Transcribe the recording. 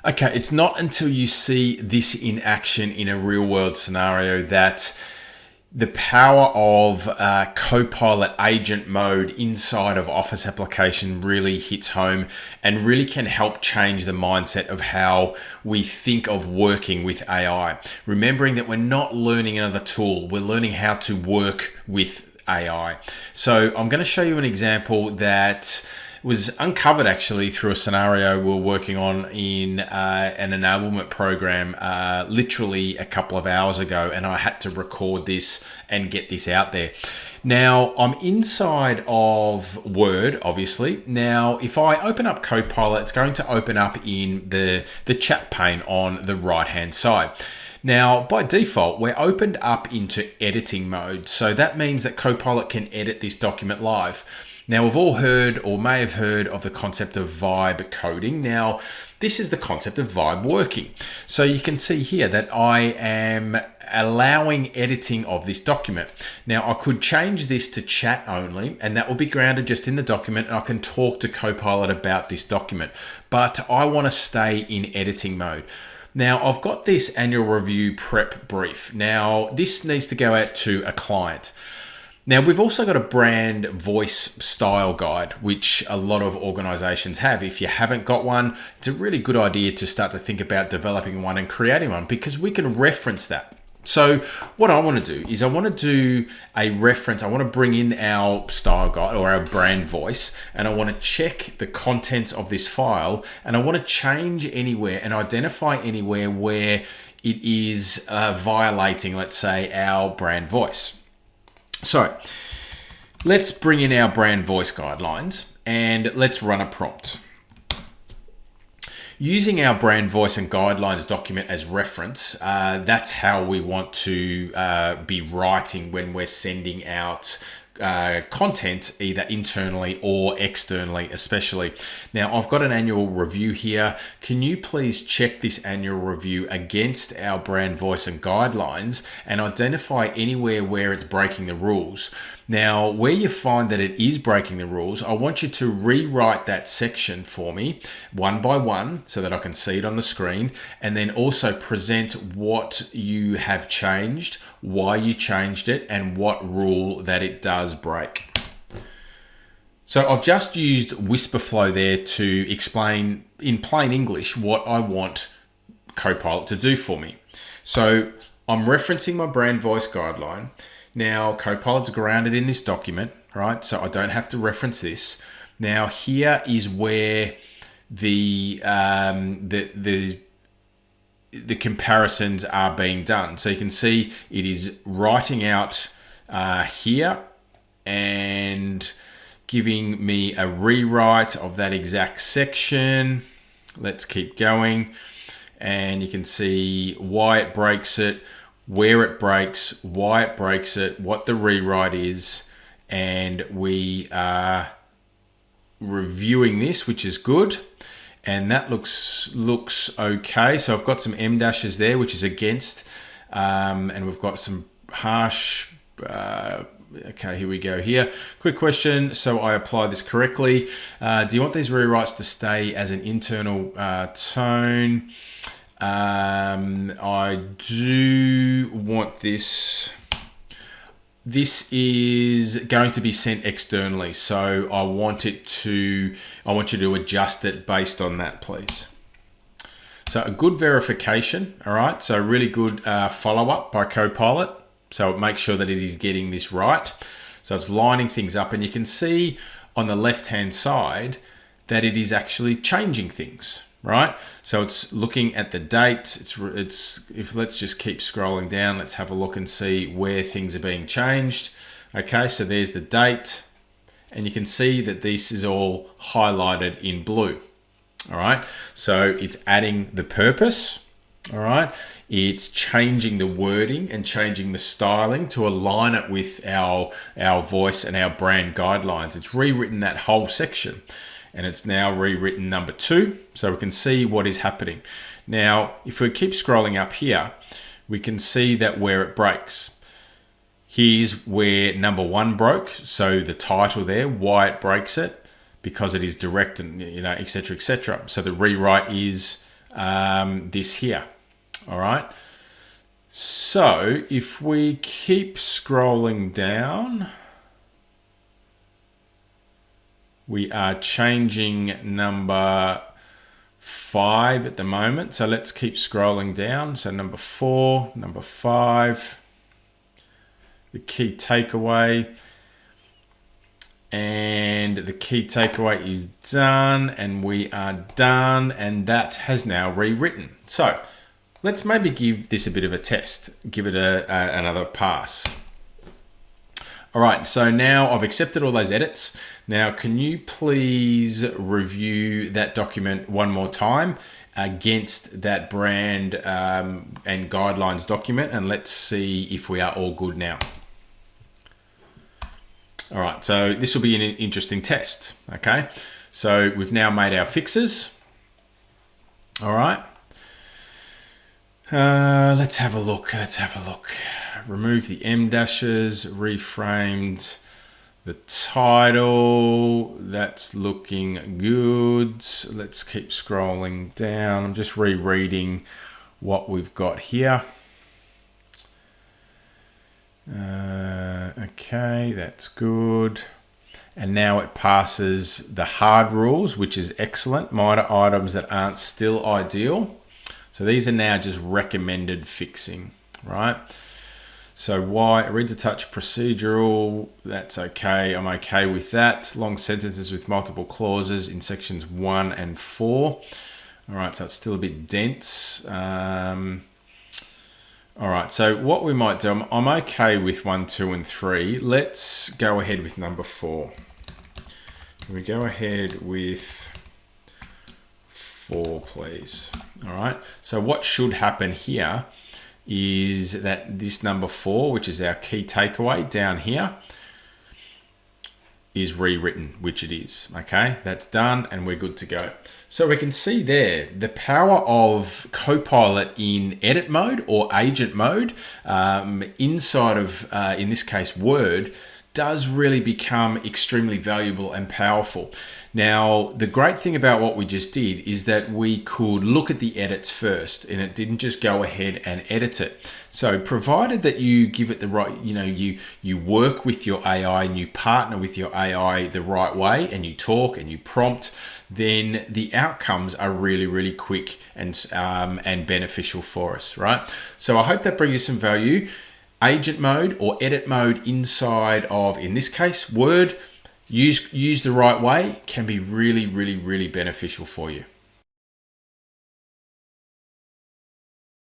Okay, it's not until you see this in action in a real world scenario that the power of Copilot agent mode inside of Office application really hits home and really can help change the mindset of how we think of working with AI. Remembering that we're not learning another tool, we're learning how to work with AI. So I'm going to show you an example that was uncovered actually through a scenario we were working on in an enablement program literally a couple of hours ago, and I had to record this and get this out there. Now, I'm inside of Word, obviously. Now, if I open up Copilot, it's going to open up in the chat pane on the right-hand side. Now, by default, we're opened up into editing mode. So that means that Copilot can edit this document live. Now, we've all heard or may have heard of the concept of vibe coding. Now, this is the concept of vibe working. So you can see here that I am allowing editing of this document. Now, I could change this to chat only, and that will be grounded just in the document, and I can talk to Copilot about this document. But I want to stay in editing mode. Now, I've got this annual review prep brief. Now, this needs to go out to a client. Now, we've also got a brand voice style guide, which a lot of organizations have. If you haven't got one, it's a really good idea to start to think about developing one and creating one, because we can reference that. So what I want to do is I want to do a reference. I want to bring in our style guide or our brand voice, and I want to check the contents of this file, and I want to change anywhere and identify anywhere where it is violating, let's say, our brand voice. So let's bring in our brand voice guidelines and let's run a prompt. Using our brand voice and guidelines document as reference, that's how we want to be writing when we're sending out content, either internally or externally, especially. Now, I've got an annual review here. Can you please check this annual review against our brand voice and guidelines and identify anywhere where it's breaking the rules? Now, where you find that it is breaking the rules, I want you to rewrite that section for me one by one so that I can see it on the screen, and then also present what you have changed, why you changed it, and what rule that it does break. So I've just used Whisperflow there to explain in plain English what I want Copilot to do for me. So I'm referencing my brand voice guideline. Now, Copilot's grounded in this document, right? So I don't have to reference this. Now, here is where the comparisons are being done. So you can see it is writing out here and giving me a rewrite of that exact section. Let's keep going. And you can see why it breaks it, where it breaks, why it breaks it, what the rewrite is, and we are reviewing this, which is good. And that looks okay. So I've got some M dashes there, which is against, and we've got some harsh. Okay, here we go. Here, quick question. So I apply this correctly. Do you want these rewrites to stay as an internal tone? I do want this. This is going to be sent externally, so I want you to adjust it based on that, please. So a good verification, all right? So really good follow-up by Copilot. So it makes sure that it is getting this right. So it's lining things up, and you can see on the left-hand side that it is actually changing things, right? So it's looking at the date. If let's just keep scrolling down, let's have a look and see where things are being changed. Okay, so there's the date, and you can see that this is all highlighted in blue. All right, so it's adding the purpose. All right, it's changing the wording and changing the styling to align it with our voice and our brand guidelines. It's rewritten that whole section, and it's now rewritten number 2, so we can see what is happening. Now, if we keep scrolling up here, we can see that where it breaks. Here's where number 1 broke, so the title there, why it breaks it, because it is direct and, etc., etc. So the rewrite is this here. All right. So if we keep scrolling down, we are changing number 5 at the moment. So let's keep scrolling down. So number 4, number 5, the key takeaway. And the key takeaway is done, and we are done, and that has now rewritten. So let's maybe give this a bit of a test, give it another pass. All right, so now I've accepted all those edits. Now, can you please review that document one more time against that brand and guidelines document, and let's see if we are all good now. All right, so this will be an interesting test, okay? So we've now made our fixes. All right. Let's have a look. Remove the M dashes, reframed the title. That's looking good. Let's keep scrolling down. I'm just rereading what we've got here. Okay, that's good. And now it passes the hard rules, which is excellent. Minor items that aren't still ideal. So these are now just recommended fixing, right? So why read to touch procedural, that's okay. I'm okay with that. Long sentences with multiple clauses in sections 1 and 4. All right, so it's still a bit dense. All right, so what we might do, I'm okay with 1, 2, and 3. Let's go ahead with number 4. Can we go ahead with 4, please? All right, so what should happen here is that this number 4, which is our key takeaway down here, is rewritten, which it is. Okay, that's done and we're good to go. So we can see there the power of Copilot in edit mode or agent mode inside of, in this case, Word, does really become extremely valuable and powerful. Now, the great thing about what we just did is that we could look at the edits first and it didn't just go ahead and edit it. So provided that you give it the right, you work with your AI and you partner with your AI the right way and you talk and you prompt, then the outcomes are really, really quick and beneficial for us, right? So I hope that brings you some value. Agent mode or edit mode inside of, in this case, Word, used the right way, can be really, really, really beneficial for you.